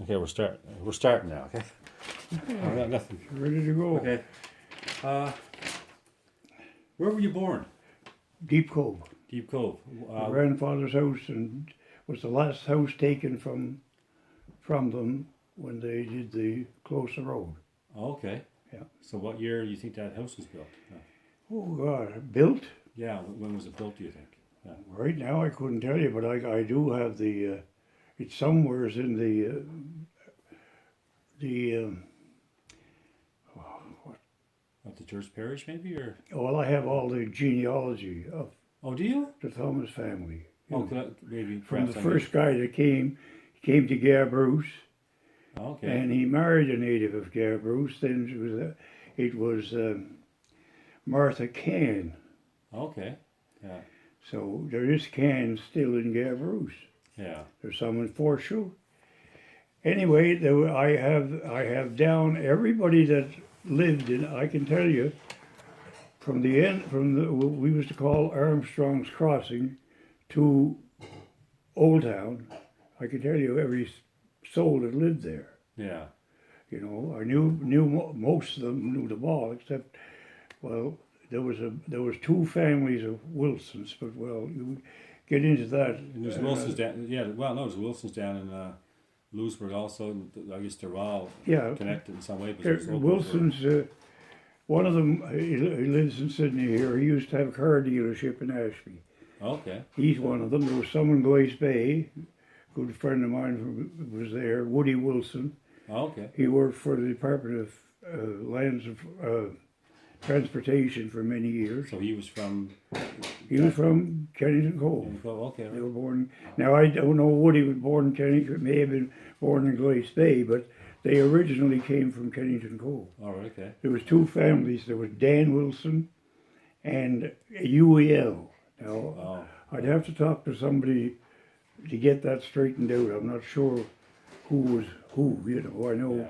Okay, we're starting now. Okay. I got nothing. Ready to go. Okay. Where were you born? Deep Cove. Deep Cove. My grandfather's house, and was the last house taken from them when they did the Closer Road. Okay. Yeah. So what year do you think that house was built? Oh God, built? Yeah. When was it built? Do you think? Yeah. Right now I couldn't tell you, but I do have the. It's somewheres in At the church parish, maybe, or? well, I have all the genealogy of Oh, do you? the Thomas family. Oh, maybe From the perhaps I first guy that came, he came to Gabarus. Okay. And he married a native of Gabarus. Then it was Martha Can. Okay. Yeah. So there is Can still in Gabarus. Yeah. There's some in Forshall. Anyway, I have down everybody that lived in. I can tell you from what we used to call Armstrong's Crossing to Old Town. I can tell you every soul that lived there. Yeah. You know, I knew most of them, knew them all, except, well, there was two families of Wilsons, but well, you get into that. And there's Wilsons down. Yeah. Well, no, there's Wilsons down in Louisbourg also. And I guess they're all connected in some way. But Wilsons, one of them, he lives in Sydney here. He used to have a car dealership in Ashby. Okay. He's one of them. There was some in Glace Bay. Good friend of mine was there, Woody Wilson. Okay. He worked for the Department of Lands of Transportation for many years. So he was from. He was from Kennington Cove. Kennington Cove. Okay. They were born. Now I don't know Woody was born in Kennington. May have been born in Glace Bay, but they originally came from Kennington Cove. All right. Okay. There was two families. There was Dan Wilson and UEL. Now I'd have to talk to somebody to get that straightened out. I'm not sure who was who. You know, I know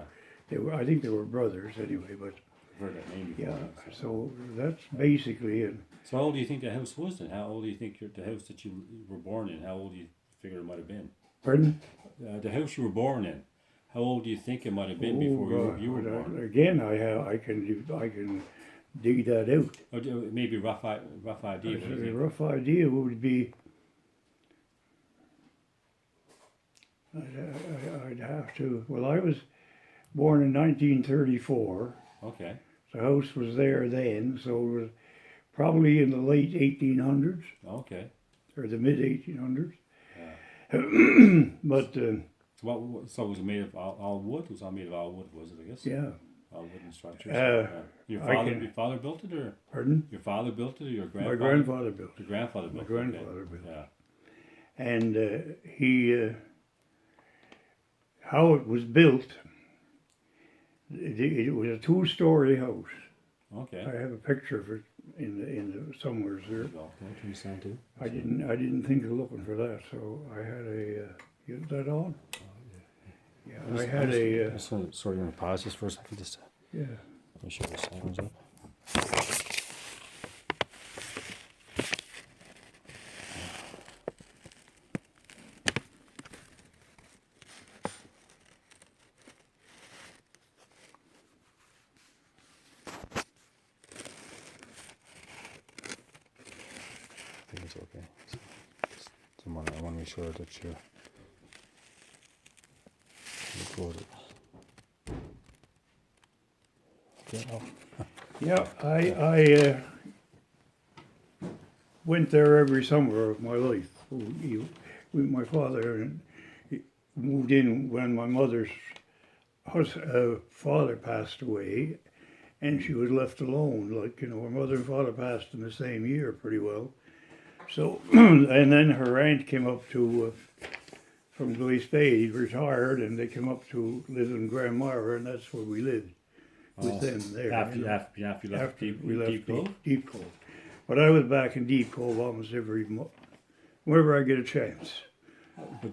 they were. I think they were brothers anyway. But I've heard that name before. yeah. So that's basically it. So how old do you think the house was then? How old do you think the house that you were born in? How old do you figure it might have been? Pardon? The house you were born in. How old do you think it might have been before you were born? Again, I can dig that out. Or maybe rough idea. A rough idea would be. I'd have to. Well, I was born in 1934. Okay. The house was there then, so it was probably in the late 1800s. Okay. Or the mid 1800s. Yeah. But. So was it made of all wood? It was all made of all wood, was it? I guess. Yeah. All wooden structures. Your father built it, or? Pardon? Your father built it, or your grandfather? My grandfather built it. Your grandfather built it. My grandfather built it. Yeah. And he. How it was built, it was a two-story house. Okay. I have a picture of it in the somewhere there. I didn't. I didn't think of looking for that, so I had a. Get that on? Yeah, I had a. Sorry, I'm going to pause this for a second. Just. Yeah. Make sure the sound's up. I think it's okay. So I want to make sure that you're recorded. Okay. Oh. Yeah, I went there every summer of my life. My father moved in when my mother's father passed away, and she was left alone. Like, you know, her mother and father passed in the same year pretty well. So, and then her aunt came up from Glace Bay. He'd retired, and they came up to live in Grandmire, and that's where we lived with them there. After you left Deep Cove? Deep Cove. But I was back in Deep Cove almost every month, whenever I get a chance.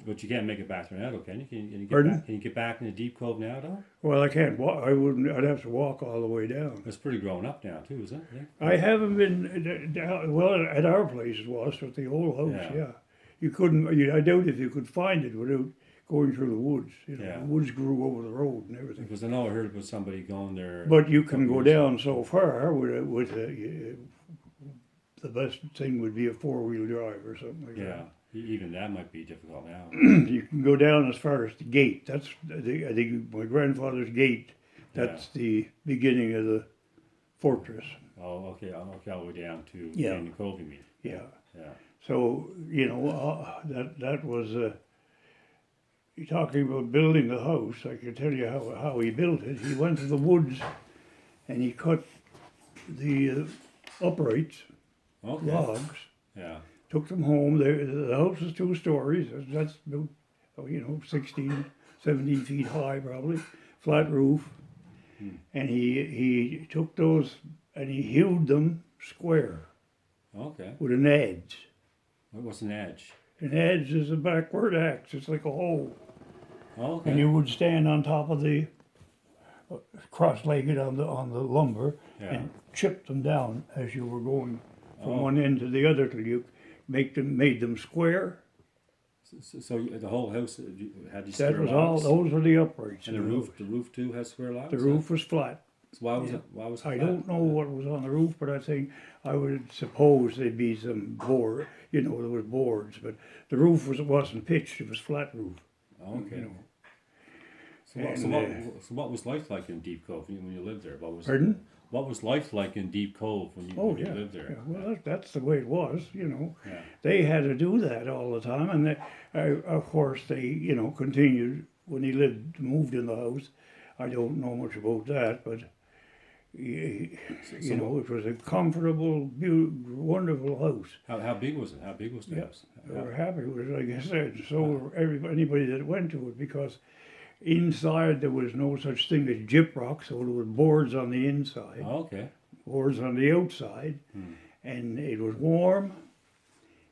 But you can't make it back there now, though, can you? Can you get Pardon? back? Can you get back in the Deep Cove now, though? Well, I can't walk. I wouldn't. I'd have to walk all the way down. It's pretty grown up now, too, isn't it? Yeah. I haven't been down. Well, at our place it was, but the old house, yeah. You couldn't. I doubt if you could find it without going through the woods. You know, Yeah. the woods grew over the road and everything. Because I know I heard about somebody going there. But you can go couple years down so far the best thing would be a 4-wheel drive or something like Yeah, even that might be difficult now. that. You can go down as far as the gate. That's I think my grandfather's gate. That's the beginning of the fortress. Oh, okay, all the way down to Yeah. Kennington Cove, you mean? Yeah. Yeah. So you know that was. You're talking about building the house. I can tell you how he built it. He went to the woods and he cut the uprights, Okay. logs, Yeah. took them home. The house was 2 stories. That's about, 16, 17 feet high probably, flat roof. And he took those and he hewed them square Okay. with an edge. What's an edge? An edge is a backward axe. It's like a hole. Okay. And you would stand on top of the cross-legged on the lumber Yeah. and chip them down as you were going from one end to the other till you made them square. So the whole house had these That square was all. logs? Those were the uprights. And in the roof too has square logs? The roof was flat. So why was it? Why was it I flat? don't know what was on the roof, but I would suppose there'd be some board. There was boards, but the roof wasn't pitched. It was flat roof. Okay. You know. So what was life like in Deep Cove when you lived there? Pardon? What was life like in Deep Cove when you lived there? Yeah. Well, that's the way it was. Yeah. They had to do that all the time, and of course they continued when he moved in the house. I don't know much about that, but it was a comfortable, beautiful, wonderful house. How big was it? How big was the house? They were happy with it, like I said. So were anybody that went to it, because inside there was no such thing as gyprock, so there were boards on the inside, Okay. boards on the outside, and it was warm.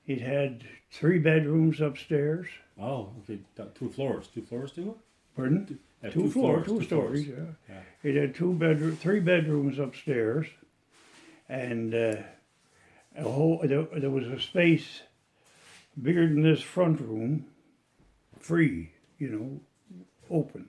It had 3 bedrooms upstairs. Oh, okay. 2 floors. 2 floors to it? Pardon? Had 2 floors, 2 2 stories. floors. Yeah. It had 3 bedrooms upstairs, and there was a space bigger than this front room, free, open.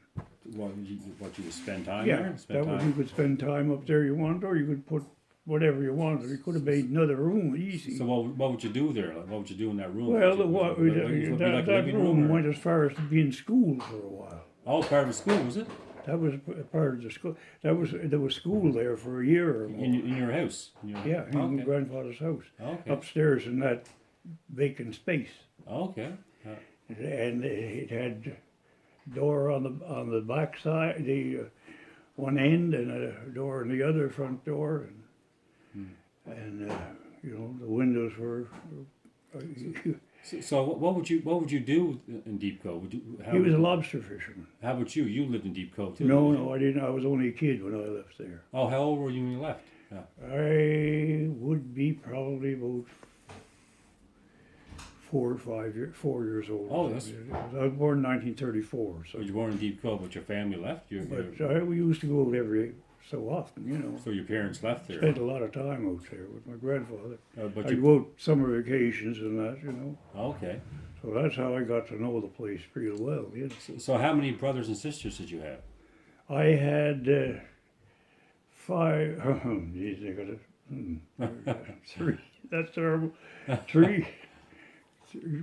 What you would spend time Yeah, there? Spend that was, you could spend time up there you wanted, or you could put whatever you wanted. You could have made another room easy. So what would you do there? Like, what would you do in that room? Well, Would it be like a that living room or- went as far as to be in school for a while. Oh, part of the school, was it? That was part of the school. There was school there for a year or more. In your house? Yeah, in my grandfather's house, Okay. upstairs in that vacant space, Okay. and it had door on the back side, the one end, and a door on the other, front door, and the windows were. So what would you do in Deep Cove? He was a lobster fisherman. How about you? You lived in Deep Cove too? No, I didn't. I was only a kid when I left there. Oh, how old were you when you left? Yeah. I would be probably about 4 years old. Oh, that's- I was born in 1934, so. So you were born in Deep Cove, but your family left? We used to go out every so often, So your parents left there? Spent a lot of time out there with my grandfather. But I'd go out summer vacations and that, Okay. So that's how I got to know the place real well. So how many brothers and sisters did you have? I had 5. Geez, I got 3. That's terrible. 3.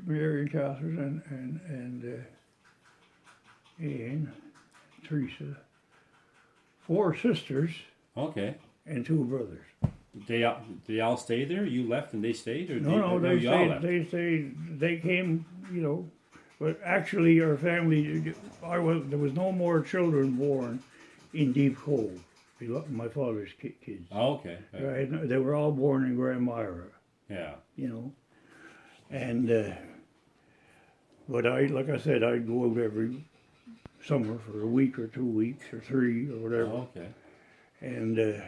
Mary and Catherine and Anne, Teresa. 4 sisters. Okay. And 2 brothers. They all stay there? You left and they stayed? Or No, they you all stayed. left? They stayed. They came, But actually, our family, there was no more children born in Deep Cove. My father's kids. Oh, okay. Right? They were all born in Grand Myra. Yeah. And but like I said, I'd go out every summer for a week or 2 weeks or 3 or whatever. Oh, okay. And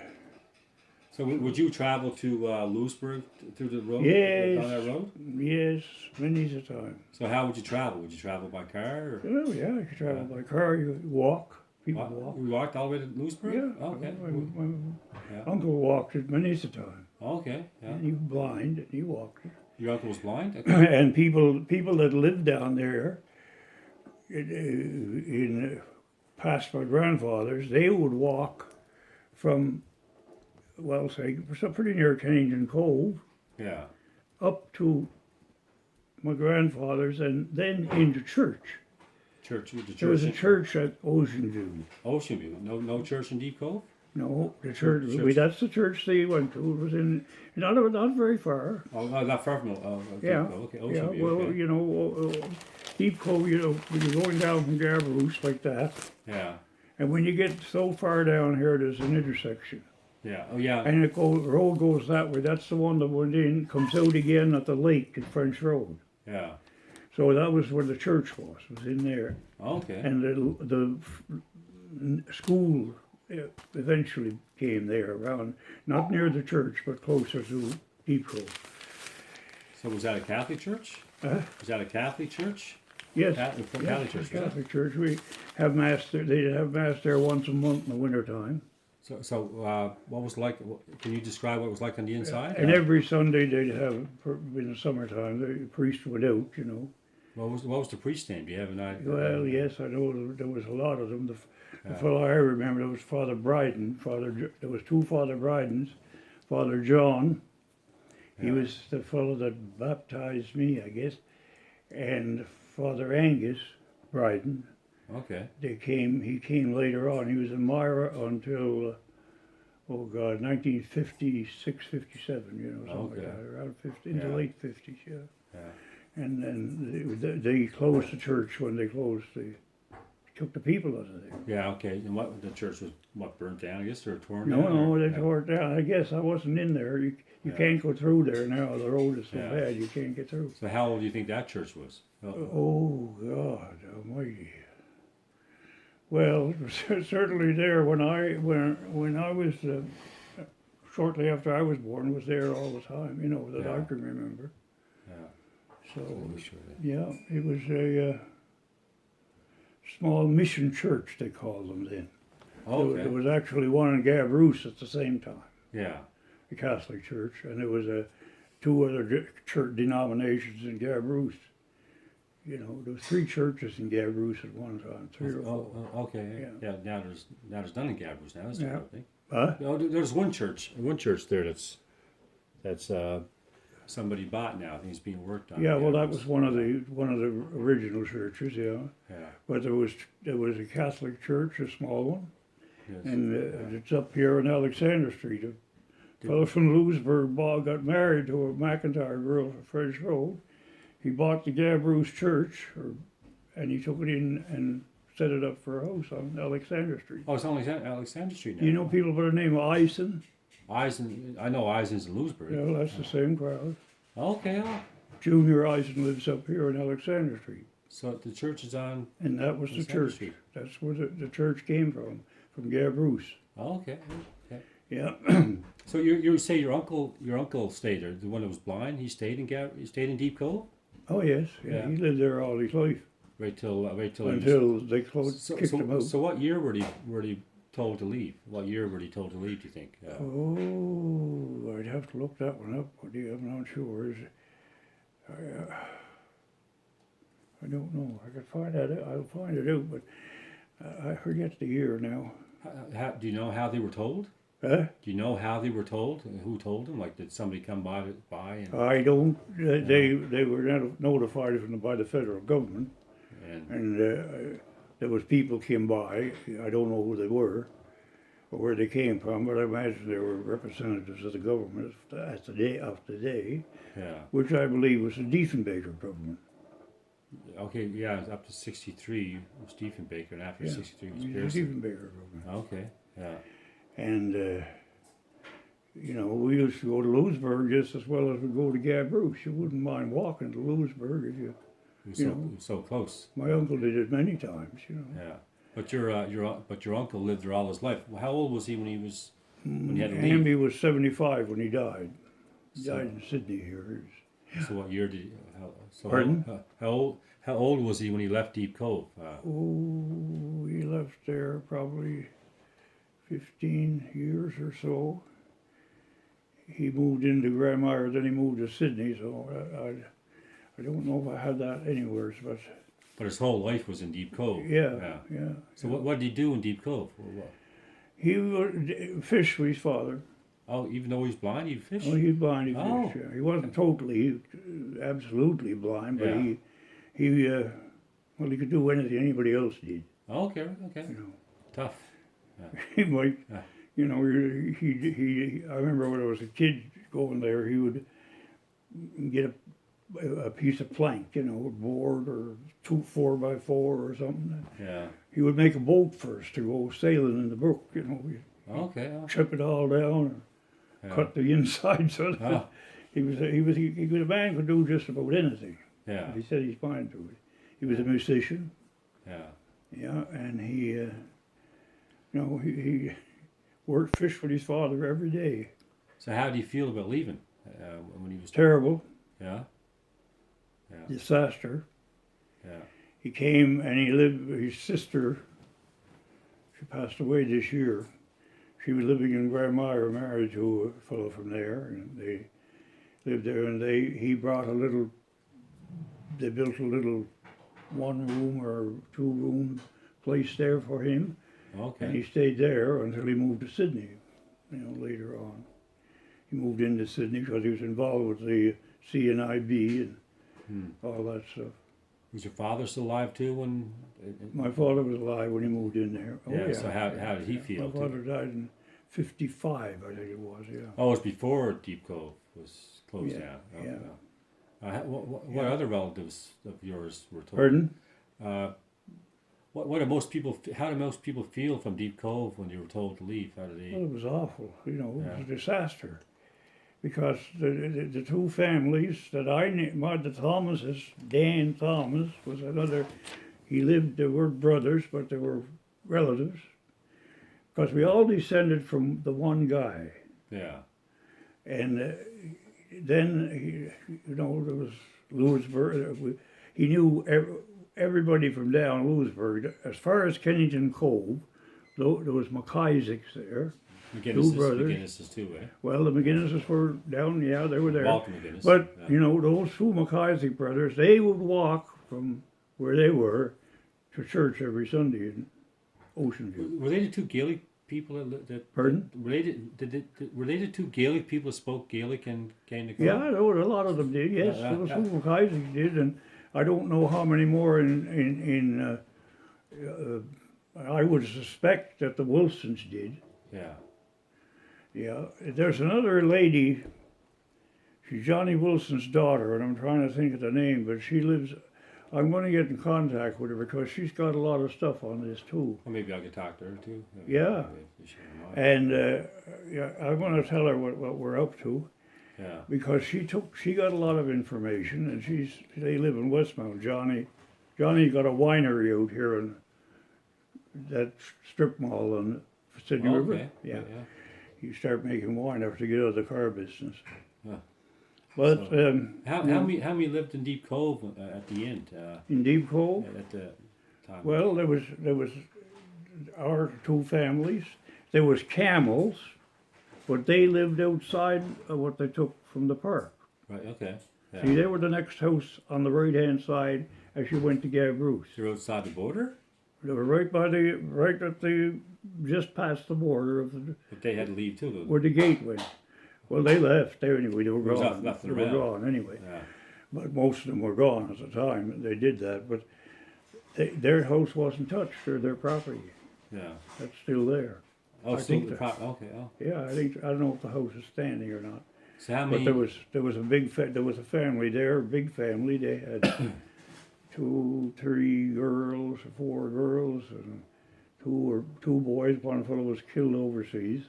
so would you travel to Louisbourg through the road? Yes. Down that road? Yes, many a time. So how would you travel? Would you travel by car? Or? Oh yeah, you could travel by car. You could walk. People walk. You walked all the way to Louisbourg? Yeah. Okay. My uncle walked it many a time. Okay. Yeah. And he was blind, and he walked it. Your uncle was blind? Okay. And people that lived down there, past my grandfathers, they would walk from, well, say, pretty near Kennington Cove, Yeah. up to my grandfather's and then into church. Church. The church. There was a church at Ocean View. Ocean View. No church in Deep Cove. No, the church. That's the church they went to. It was in not very far. Oh, not far from. Yeah. Deep Cove. Okay. Ocean Yeah. View. Well, Okay. you know, Deep Cove. You know, when you're going down from Gabarus like that, Yeah. and when you get so far down here, there's an intersection. Yeah. Oh, yeah. And the road goes that way. That's the one that went in, comes out again at the lake at French Road. Yeah. So that was where the church was in there. Okay. And the school eventually came there around, not near the church, but closer to Deep Cove. So was that a Catholic church? Was that a Catholic church? Yes, Catholic church. Catholic church. We have mass there. They'd have mass there once a month in the wintertime. So what was like? Can you describe what it was like on the inside? And every Sunday they'd have, in the summertime, the priest would out, you know. What was the priest's name? Do you have an idea? Well, yes, I know there was a lot of them. The fellow I remember, there was Father Bryden. There was two Father Brydens. Father John, he was the fellow that baptized me, I guess, and Father Angus Bryden. Okay. He came later on. He was in Myra until, 1956, 57, you know, something like that, around 50, in the late 50s, yeah. Yeah. And then they closed the church when they took the people out of there. Yeah. Okay. And what the church was burnt down? I guess or torn No, down. no, they tore it down. I guess I wasn't in there. You can't go through there now. The road is so Yeah. bad you can't get through. So how old do you think that church was? Oh God Almighty! Well, it was certainly there when I was shortly after I was born. Was there all the time. You know that I can remember. Yeah. So Sure. yeah, it was a small mission church they called them then. Okay. There was actually one in Gabarus at the same time, Yeah. the Catholic church, and there was two other church denominations in Gabarus. You know, there was three churches in Gabarus at one time, three or four. Okay. Yeah. Now there's none in Gabarus now. Is there? Yeah. I think. Huh? No, there's one church there that's somebody bought now. I think it's being worked on. Yeah, well, that was one of the original churches, yeah. Yeah. But there was a Catholic church, a small one, Yes. and it's up here on Alexander Street. A fellow from Louisbourg got married to a McIntyre girl from French Road. He bought the Gabarus church, and he took it in and set it up for a house on Alexander Street. Oh, it's on Alexander Street now. You know people by the name of Eisen? Eisen, I know Eisen's in Louisbourg. Yeah, that's the same crowd. Okay. Junior Eisen lives up here on Alexander Street. So the church is on. And that was the Alexander church. Street. That's where the church came from Gabarus. Okay. Okay. Yeah. So you say your uncle stayed there, the one that was blind. He stayed in Deep Cove. Oh yes, yeah. Yeah. He lived there all his life Right till until they kicked him out. So what year were they told to leave? What year were they told to leave? Do you think? Oh, I'd have to look that one up. I'm not sure. I don't know. I could find that out. I'll find it out, but I forget the year now. Do you know how they were told? Huh? Do you know how they were told? Who told them? Like, did somebody come by and? I don't. They were notified by the federal government, and there was people came by. I don't know who they were, or where they came from, but I imagine they were representatives of the government at the day, Yeah. which I believe was the Diefenbaker government. Okay, yeah, up to 63 was Diefenbaker, and after 63 was The Pearson. Diefenbaker government. Okay, yeah. And, we used to go to Louisbourg just as well as we go to Gabarus. You wouldn't mind walking to Louisbourg if you. It was so close. My uncle did it many times, Yeah, but your uncle lived there all his life. Well, how old was he when he had to leave? Hamby was 75 when he died. He died in Sydney here. So what year did he? Pardon? How old was he when he left Deep Cove? He left there probably 15 years or so. He moved into Grandmire, then he moved to Sydney, so I don't know if I had that anywhere, but But his whole life was in Deep Cove. Yeah. So what did he do in Deep Cove? What? He would fish with his father. Oh, even though he's blind, he'd fish? Oh, he's blind, he fished, yeah. He wasn't totally, absolutely blind, but he could do anything anybody else did. Oh, okay. You know. Tough. He might, you know, I remember when I was a kid going there, he would get a piece of plank, you know, a board or 4x4 or something. Yeah. He would make a boat first to go sailing in the brook, you know. Okay. Chip it all down and cut the inside so that he was a man could do just about anything. Yeah. He said he's fine to it. He was a musician. Yeah. Yeah, and he worked fish with his father every day. So how did he feel about leaving when he was terrible? Yeah. Disaster. Yeah. He came and he lived with his sister. She passed away this year. She was living in Grandmire, married to a fellow from there, and they lived there. And he brought they built a little 1-room or 2-room place there for him. Okay. And he stayed there until he moved to Sydney, you know, later on. He moved into Sydney because he was involved with the CNIB and all that stuff. Was your father still alive too when? My father was alive when he moved in there. Oh, yeah. So how did he feel? My father died in 1955, I think it was, yeah. Oh, it was before Deep Cove was closed down. Oh, yeah. What other relatives of yours were told? Pardon? What do most people? How do most people feel from Deep Cove when they were told to leave? How did they? Well, it was awful. You know, it was a disaster. Because the two families that I knew, the Thomases, Dan Thomas was another. They weren't brothers, but they were relatives. Because we all descended from the one guy. Yeah. And then, there was Louisbourg. He knew everybody from down Louisbourg. As far as Kennington Cove, there was McIsaacs there. Two brothers. McGinnises too, eh? Well, the McGinnises were down, they were there. Walter McGinnis. But, those two McIsaac brothers, they would walk from where they were to church every Sunday in Ocean View. Were they the two Gaelic people that Pardon? Were they the two Gaelic people that spoke Gaelic in Kennington Cove? Yeah, there were a lot of them did, yes. Those two McIsaacs did, and I don't know how many more I would suspect that the Wilsons did. Yeah. Yeah, there's another lady, she's Johnny Wilson's daughter, and I'm trying to think of the name, but I'm going to get in contact with her because she's got a lot of stuff on this too. Well, maybe I could talk to her too. Yeah. And I'm going to tell her what we're up to. Yeah. Because she got a lot of information, and they live in Westmount. Johnny got a winery out here in that strip mall on Sydney River. Okay. Yeah. You start making wine after you get out of the car business. Huh. But so, how many lived in Deep Cove at the end? In Deep Cove? At the time. Well, there was our two families. There was Camels, but they lived outside of what they took from the park. Right. Okay. Yeah. See, they were the next house on the right-hand side as you went to Gabarus. They're outside the border? They were just past the border of the. But they had to leave too. Where the gate went. Well, they left anyway. They were gone. They were gone anyway. Yeah. But most of them were gone at the time. They did that, but their house wasn't touched or their property. Yeah. That's still there. Oh, still the property. Okay. Oh. Yeah, I don't know if the house is standing or not. So how many? But there was a family there, a big family. They had 2, 3 girls, 4 girls, and two boys. One fellow was killed overseas.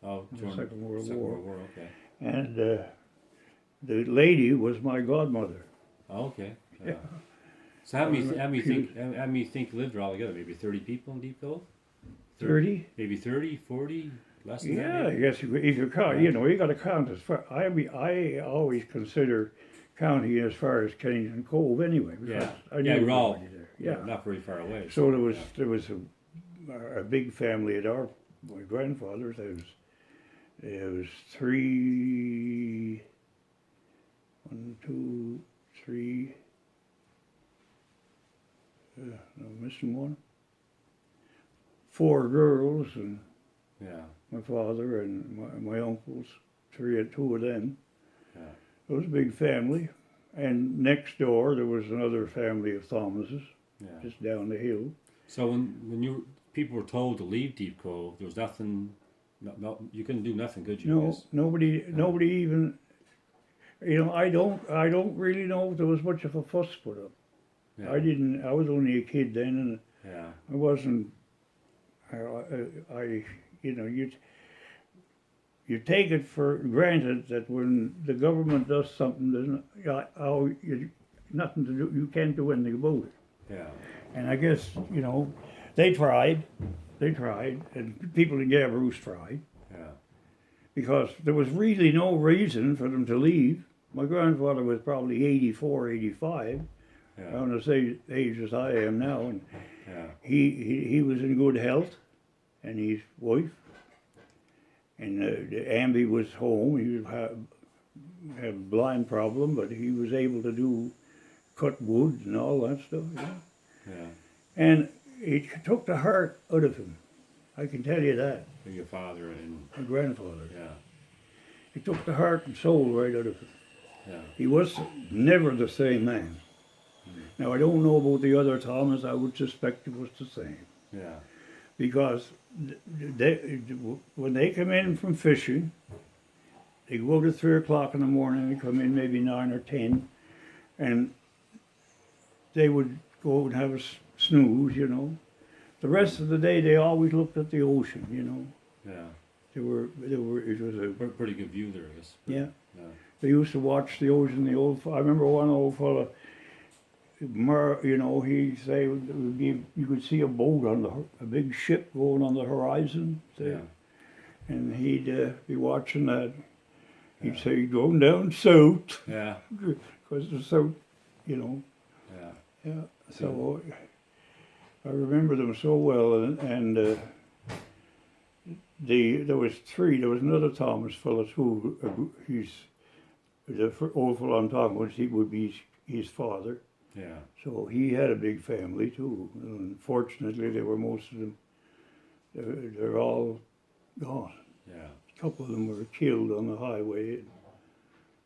Oh, in the Second World War. Okay. And the lady was my godmother. Oh, okay. Yeah. So how many think lived there altogether? Maybe 30 people in Deep Cove? 30? Maybe 30, 40, less than that? Yeah, I guess you could count. You got to count as far. I always consider counting as far as Kennington Cove anyway. Yeah. I knew we're all there. Yeah. Not very far away. So there was a big family at my grandfather's. There was 3, 1, 2, 3, I'm missing one. 4 girls and Yeah. my father and my uncles, two of them. Yeah. It was a big family. And next door there was another family of Thomases, Yeah. just down the hill. So when people were told to leave Deep Cove, there was nothing. No, you couldn't do nothing, could you? No, nobody even. I don't really know if there was much of a fuss put up. Yeah. I was only a kid then, and Yeah. I wasn't. I you take it for granted that when the government does something, nothing to do. You can't do anything about it. Yeah. And I guess they tried, and people in Gabarus tried, Yeah. because there was really no reason for them to leave. My grandfather was probably 84, 85, Yeah. around the same age as I am now, and Yeah. he was in good health, and his wife, and Amby was home. He had a blind problem, but he was able to cut wood and all that stuff. Yeah. And it took the heart out of him. I can tell you that. Your father and My grandfather. yeah. It took the heart and soul right out of him. Yeah. He was never the same man. Now, I don't know about the other Thomas. I would suspect it was the same. Yeah. Because when they come in from fishing, they go out at 3 o'clock in the morning, they come in maybe 9 or 10, and they would go out and have a snooze, The rest of the day, they always looked at the ocean, Yeah. it was a, Pretty good view there, I guess. yeah. Yeah. They used to watch the ocean. I remember one old fella, he'd say you could see a boat a big ship going on the horizon, Yeah. and he'd be watching that. He'd say, going down south, Yeah. because the south, Yeah. Yeah. So I remember them so well, and there was 3. There was another Thomas fellow too. The old fellow I'm talking about, he would be his father. Yeah. So he had a big family too. Unfortunately, most of them, they're all gone. Yeah. A couple of them were killed on the highway, and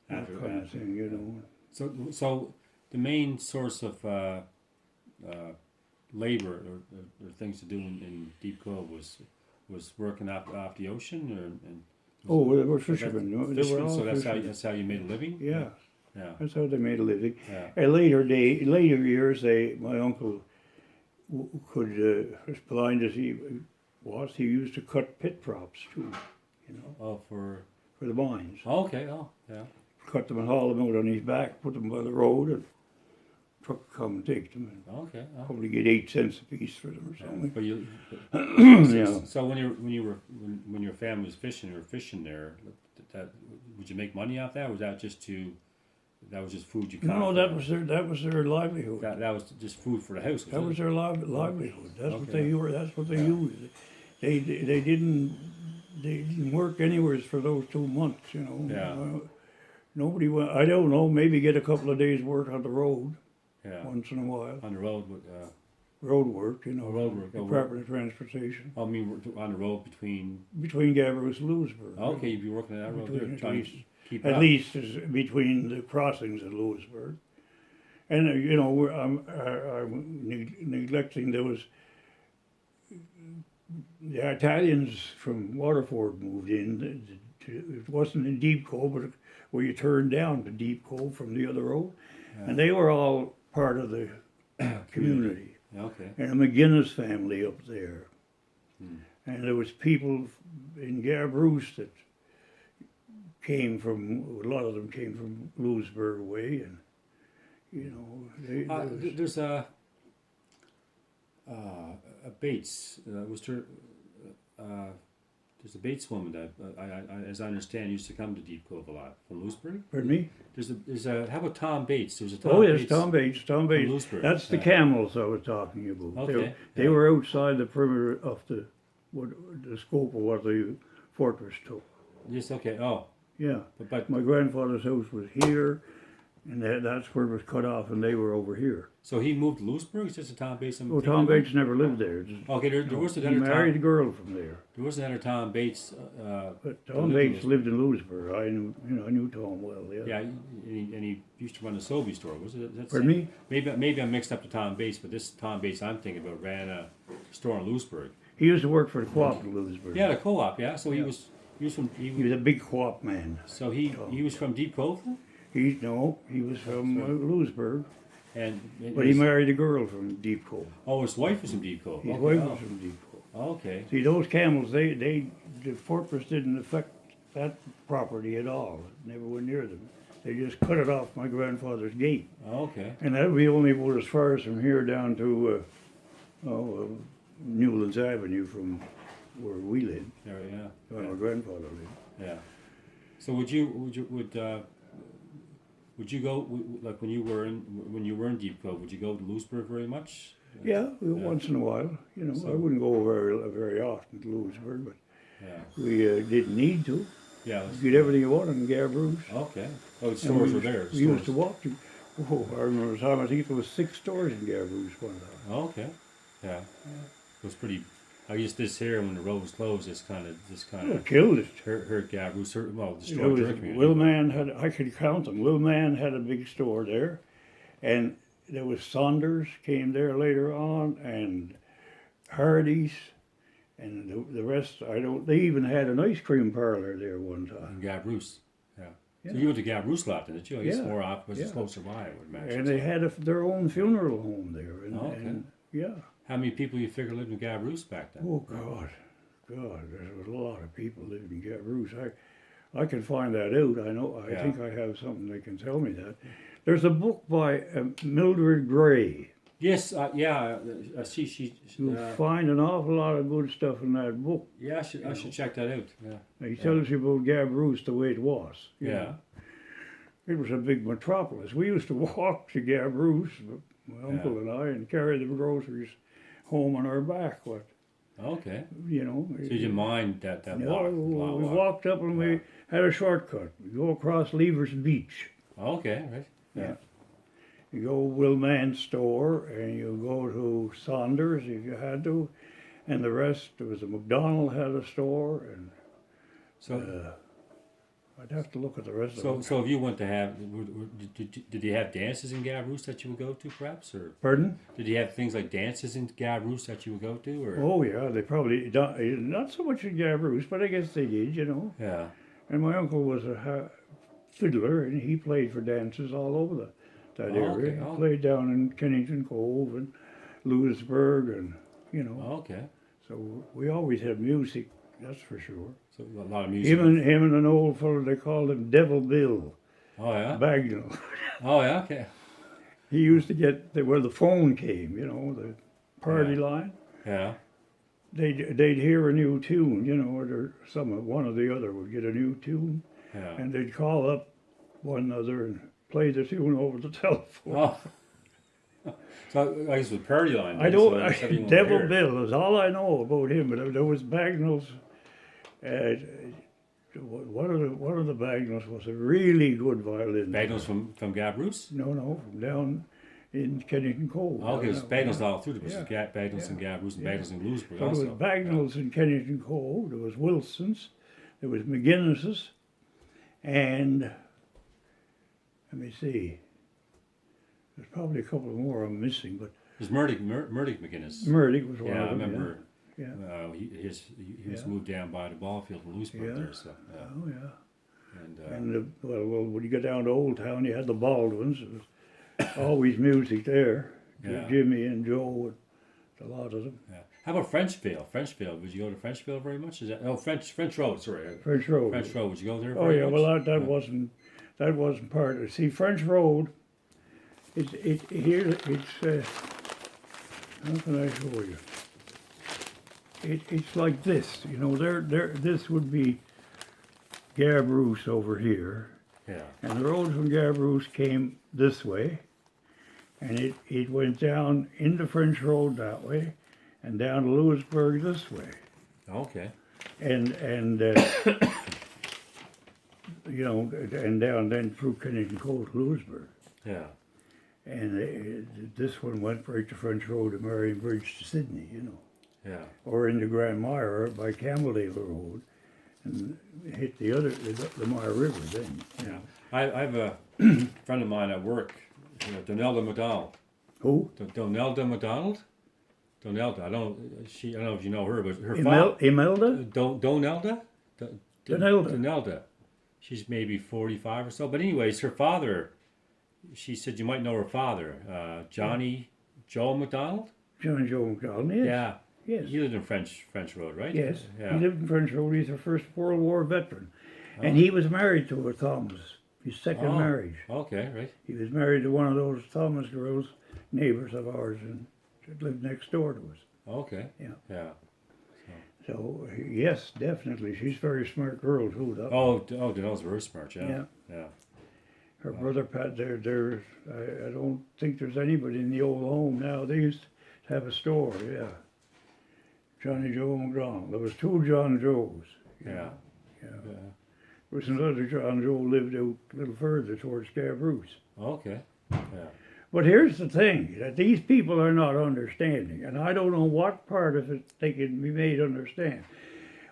that After kind of thing, So the main source of labor or things to do in Deep Cove was working off the ocean, Oh, they were fishermen. They were all so fishermen. that's how you made a living. Yeah. Yeah. That's how they made a living. Yeah. At later years, my uncle as blind as he was, he used to cut pit props too, Oh, for the mines. oh, okay. Oh, yeah. Cut them and haul them out on his back, put them by the road, and truck would come and take them, and Okay. Oh. probably get 8 cents a piece for them or something. But Yeah. So when your family was fishing, you were fishing there. Would you make money off that? Or was that just food you caught? No, that was their livelihood. That was just food for the house. That was their livelihood. That's what Okay. they were. That's what they used. They didn't work anywhere for those 2 months. Yeah. Nobody went. I don't know. Maybe get a couple of days work on the road Yeah. once in a while. On the road, but Road work, road work. Department of Transportation I mean, on the road between. between Gabarus and Louisbourg. Okay, you'd be working on that road there, Between- trying to keep At up. least between the crossings at Louisbourg. And I'm neglecting there was the Italians from Waterford moved in. It wasn't in Deep Cove, but where you turned down to Deep Cove from the other road, and they were all part of the community. Okay. And a McGinnis family up there, Hmm. and there was people in Gabarus that came from. A lot of them came from Louisbourg way, and There's a Bates. There's a Bates woman that as I understand, used to come to Deep Cove a lot from Louisbourg. Pardon me? How about Tom Bates? There's a Tom Oh yes, Bates. Tom Bates. Tom Bates. Louisbourg. That's the camels I was talking about. Okay, They yeah. were outside the perimeter of the scope of what the fortress took. Yes. Okay. Oh. Yeah. But My grandfather's house was here. And that's where it was cut off, and they were over here. So he moved to Louisbourg. It's just a Tom Bates. Well, Tom Bates never lived there. Okay, there was He another married a Tom. girl from there. There was another Tom Bates. But that Tom lived in Bates lived in Louisbourg. I knew Tom well. Yeah. Yeah, and he used to run the Sobey store. Was it? That's Pardon me? Maybe I'm mixed up to Tom Bates, but this Tom Bates I'm thinking about ran a store in Louisbourg. He used to work for the co-op in Louisbourg. Yeah, the co-op. Yeah, so he Yeah. was from He was a big co-op man. so he was from Deep Cove, He was from Louisbourg, and but he married a girl from Deep Cove. Oh, his wife was from Deep Cove. His Okay, wife oh. was from Deep Cove. Okay. See, those camels, the fortress didn't affect that property at all. It never went near them. They just cut it off my grandfather's gate. Okay. And that we only went as far as from here down to Newlands Avenue from where we lived, There, yeah. where Yeah. my grandfather lived. Yeah. So would you go like when you were in Deep Cove? Would you go to Louisbourg very much? Yeah, once in a while. I wouldn't go very often to Louisbourg, but Yeah. we didn't need to. Yeah. You get everything you want in Gabarus. Okay. Oh, the stores were there. We used to walk to. Oh, I remember the time. I think there was 6 stores in Gabarus one time. Okay. Yeah. It was pretty. I guess this here when the road was closed, this kind It of killed it. hurt Gabarus. Well, It destroyed was, your community. Willman had, I could count them. Willman had a big store there, and there was Saunders came there later on, and Hardy's, and the rest. They even had an ice cream parlor there one time. In Gabarus. Yeah. Yeah. So you went to Gabarus a lot, didn't you? I guess Yeah. more often because it's Yeah. closer by, I would imagine. And they had their own funeral home there. And, Oh, okay. and yeah. How many people you figure lived in Gabarus back then? Oh God, there was a lot of people living in Gabarus. I can find that out. I Yeah. think I have something that can tell me that. There's a book by Mildred Gray. Yes, yeah, I see. You'll find an awful lot of good stuff in that book. Yeah, I should check that out. Yeah. He tells you about Gabarus the way it was. you Yeah. know. It was a big metropolis. We used to walk to Gabarus, my uncle and I, and carry the groceries home on our back. Okay. So you didn't mind that No, walk? we walked up and we had a shortcut. We go across Lever's Beach. Okay, right. Yeah. You go to Willman's store and you go to Saunders if you had to, and the rest. There was a McDonald had a store, and So, I'd have to look at the rest of them. so if you went to have, did they have dances in Gabarus that you would go to, perhaps, or Pardon? did you have things like dances in Gabarus that you would go to, or? Oh yeah, they probably not so much in Gabarus, but I guess they did. Yeah. And my uncle was a fiddler, and he played for dances all over that area. Okay, He oh. played down in Kennington Cove and Louisbourg, and Okay. So we always had music, that's for sure. So a lot of music. Him and an old fellow, they called him Devil Bill Oh yeah. Bagnall. Oh yeah. Okay. He used to get where the phone came, the party Yeah. line. Yeah. They'd hear a new tune, or one or the other would get a new tune, Yeah. and they'd call up one another and play the tune over the telephone. Oh. So I guess with Party Line. I then, don't. so that's everyone would Devil hear. Bill is all I know about him. But there was Bagnall's. One of the Bagnalls was a really good violin. Bagnalls from Gabarus? No, from down in Kennington Cove. Oh, okay, it was Bagnalls Yeah. all through. There was Yeah. Bagnalls in Gabarus and Bagnalls in Louisbourg So there was also. Bagnalls in Kennington Cove. There was Wilson's. There was McGinnis's, and let me see. There's probably a couple more I'm missing, but There's Murdoch McGinnis. Murdoch was one Yeah, I of them. remember. Yeah. He was Yeah. moved down by the ball field in Louisbourg Yeah. there. So Oh yeah. and And well, when you get down to Old Town, you had the Baldwins. There was always music there. Yeah. Jimmy and Joe, and a lot of them. yeah. How about Frenchville? Frenchville. Would you go to Frenchville very much? Is that French Road? Sorry, French Road. French Road. Would you go there? Oh very yeah, much? well that wasn't part of it. See, French Road. How can I show you? It's like this, this would be Gabarus over here, Yeah. and the road from Gabarus came this way, and it went down into French Road that way, and down to Louisbourg this way, Okay. and and down then through Kennington Cove to Louisbourg. Yeah. And this one went right to French Road to Marion Bridge to Sydney, you know. Yeah. Or into Grand Mire by Campbelldale Road, and hit the Mire River then. Yeah. I have a friend of mine at work, Donelda McDonald. Who? Donelda McDonald? Donelda. I don't know if you know her, but her father. Imelda? Donelda? Donelda. Donelda. She's maybe 45 or so. But anyways, her father, she said you might know her father, Johnny Joe McDonald? John Joe McDonald, yes. Yeah. Yes. He lived in French Road, right? Yes. Yeah. He lived in French Road. He's a First World War veteran. And he was married to a Thomas, his second marriage. Okay, right. He was married to one of those Thomas girls, neighbors of ours, and that lived next door to us. Okay. Yeah. Yeah. So, yes, definitely. She's a very smart girl, too. That Donelda's very smart, yeah. Yeah. Her brother Pat, I don't think there's anybody in the old home now. They used to have a store, yeah. Johnny Joe McDonald. There was two John Joes. Yeah. Yeah. There was another John Joe lived out a little further towards Gabarus. Okay. Yeah. But here's the thing, that these people are not understanding, and I don't know what part of it they can be made understand.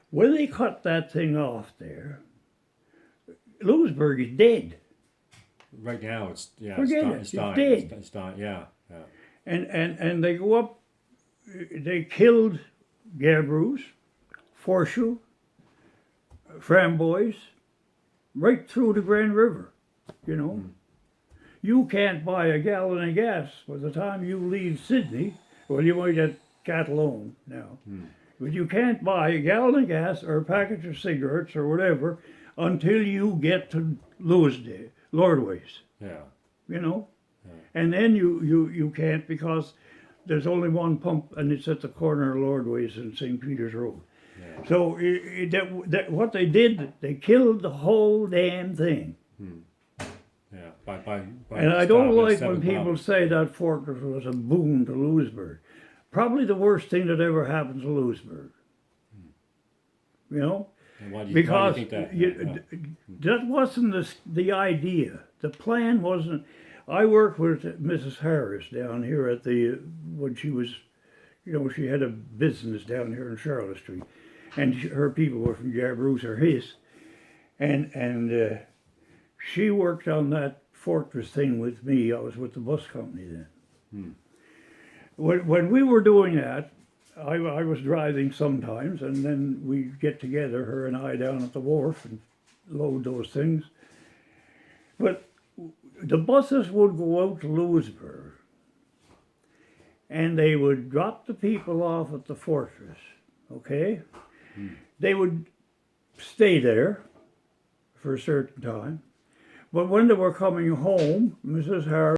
When they cut that thing off there, Louisbourg is dead. Right now, it's It's dying. dead. It's dying. Yeah. Yeah. And they go up, they killed Gabarus, Forshue, Framboise, right through the Grand River, you know. You can't buy a gallon of gas by the time you leave Sydney. Well, you might get Catalone now. But you can't buy a gallon of gas or a package of cigarettes or whatever until you get to Louisbourg, Lordways, Yeah. you know. And then you can't, because there's only one pump and it's at the corner of Lordways and St. Peter's Road. Yeah. So what they did, they killed the whole damn thing. Yeah. By And I don't stopping at like 7 when people kilometers. say that fortress was a boon to Louisbourg. Probably the worst thing that ever happened to Louisbourg. You know? And why do you Because think that? that wasn't the idea. The plan wasn't. I worked with Mrs. Harris down here when she was, you know, she had a business down here in Charlotte Street. And her people were from Gabarus or his. And she worked on that fortress thing with me. I was with the bus company then. When we were doing that, I was driving sometimes, and then we'd get together, her and I, down at the wharf and load those things. But the buses would go out to Louisbourg, and they would drop the people off at the fortress, okay? They would stay there for a certain time. But when they were coming home, Mrs. Harris